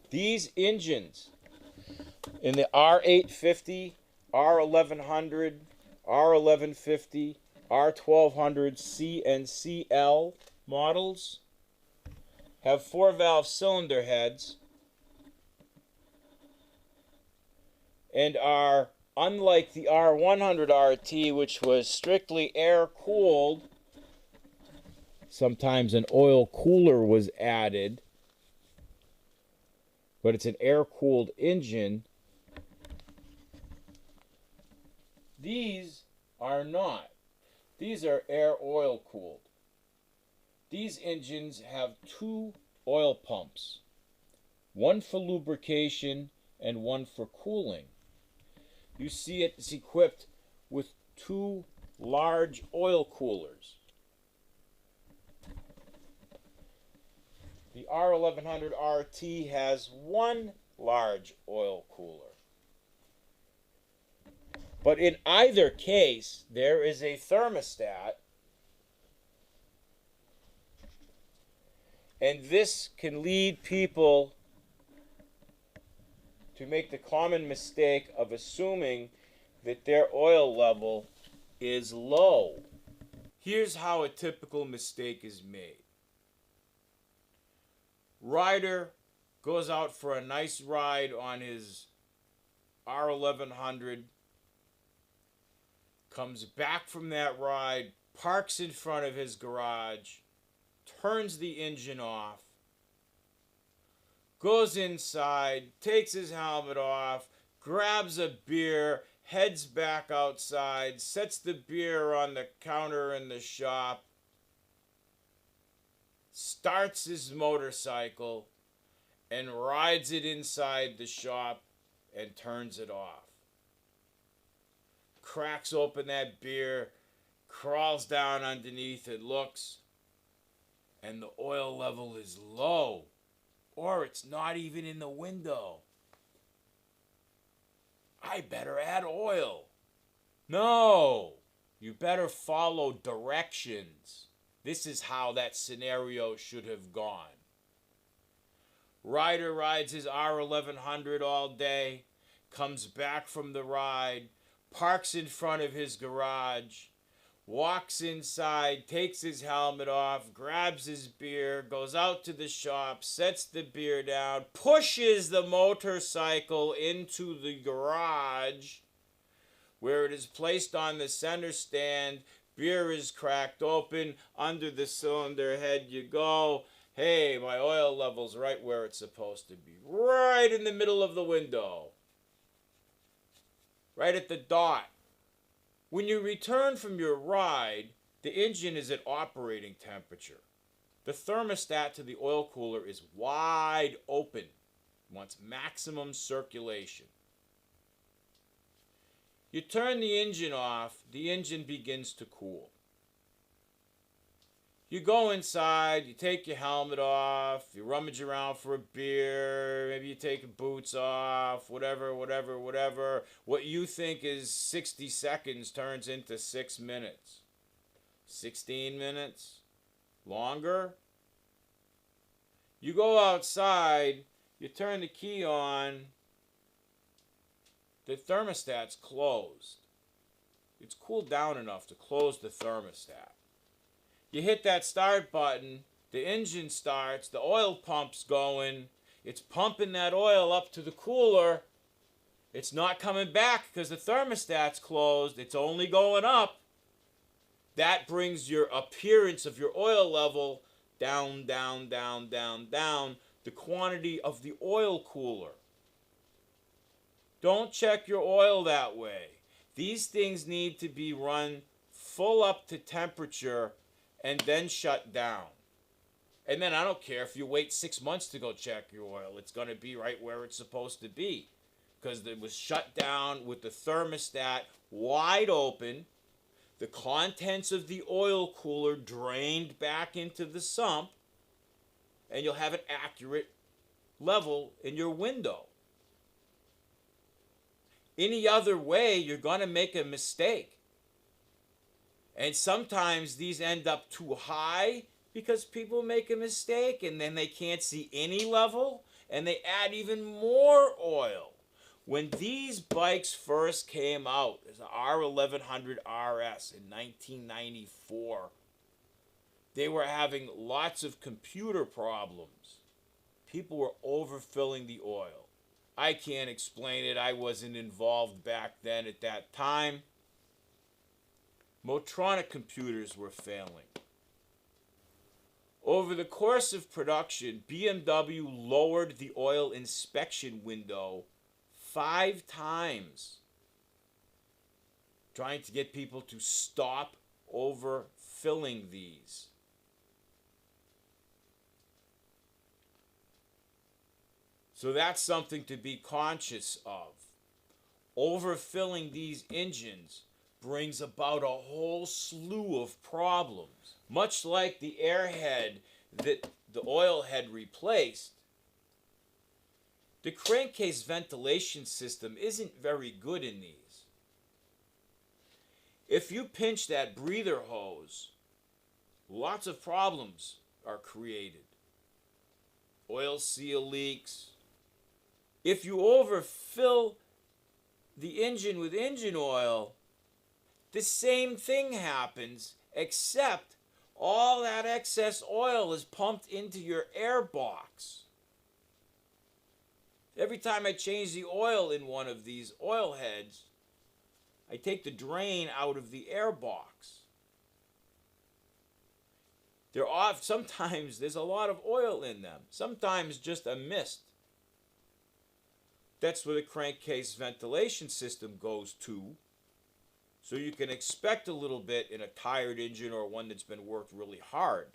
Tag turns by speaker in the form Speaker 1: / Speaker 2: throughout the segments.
Speaker 1: These engines in the R850, R1100, R1150, R1200 C and CL models have 4-valve cylinder heads and are, unlike the R100 RT, which was strictly air-cooled, sometimes an oil cooler was added, but it's an air-cooled engine. These are not. These are air-oil cooled. These engines have 2 oil pumps, one for lubrication and one for cooling. You see it's equipped with 2 large oil coolers. The R1100 RT has 1 large oil cooler. But in either case, there is a thermostat, and this can lead people to make the common mistake of assuming that their oil level is low. Here's how a typical mistake is made. Rider goes out for a nice ride on his R1100, comes back from that ride, parks in front of his garage, turns the engine off, goes inside, takes his helmet off, grabs a beer, heads back outside, sets the beer on the counter in the shop, starts his motorcycle, and rides it inside the shop and turns it off. Cracks open that beer, crawls down underneath it, looks, and the oil level is low, or it's not even in the window. I better add oil. No, you better follow directions. This is how that scenario should have gone. Rider rides his R1100 all day, comes back from the ride, parks in front of his garage, walks inside, takes his helmet off, grabs his beer, goes out to the shop, sets the beer down, pushes the motorcycle into the garage where it is placed on the center stand. Beer is cracked open. Under the cylinder head you go. Hey, my oil level's right where it's supposed to be. Right in the middle of the window. Right at the dot. When you return from your ride, the engine is at operating temperature. The thermostat to the oil cooler is wide open. It wants maximum circulation. You turn the engine off, the engine begins to cool. You go inside, you take your helmet off, you rummage around for a beer, maybe you take your boots off, whatever. What you think is 60 seconds turns into 6 minutes. 16 minutes? Longer? You go outside, you turn the key on, the thermostat's closed. It's cooled down enough to close the thermostat. You hit that start button, the engine starts, the oil pump's going, it's pumping that oil up to the cooler. It's not coming back because the thermostat's closed, it's only going up. That brings your appearance of your oil level down, the quantity of the oil cooler. Don't check your oil that way. These things need to be run full up to temperature and then shut down. And then I don't care if you wait 6 months to go check your oil. It's going to be right where it's supposed to be. Because it was shut down with the thermostat wide open. The contents of the oil cooler drained back into the sump. And you'll have an accurate level in your window. Any other way, you're going to make a mistake. And sometimes these end up too high because people make a mistake and then they can't see any level. and they add even more oil. When these bikes first came out, as the R1100 RS in 1994, they were having lots of computer problems. People were overfilling the oil. I can't explain it. I wasn't involved back then at that time. Motronic computers were failing. Over the course of production, BMW lowered the oil inspection window 5 times, trying to get people to stop overfilling these. So that's something to be conscious of. Overfilling these engines brings about a whole slew of problems. Much like the airhead that the oil head replaced, the crankcase ventilation system isn't very good in these. If you pinch that breather hose, lots of problems are created. Oil seal leaks. If you overfill the engine with engine oil, the same thing happens, except all that excess oil is pumped into your air box. Every time I change the oil in one of these oil heads, I take the drain out of the air box. Sometimes there's a lot of oil in them, sometimes just a mist. That's where the crankcase ventilation system goes to. So you can expect a little bit in a tired engine or one that's been worked really hard.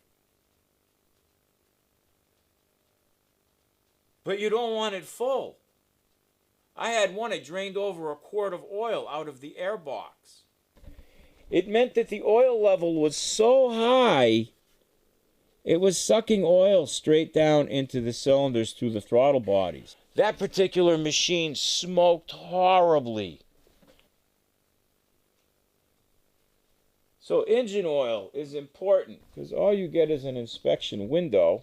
Speaker 1: But you don't want it full. I had one that drained over a quart of oil out of the air box. It meant that the oil level was so high, it was sucking oil straight down into the cylinders through the throttle bodies. That particular machine smoked horribly. So engine oil is important because all you get is an inspection window.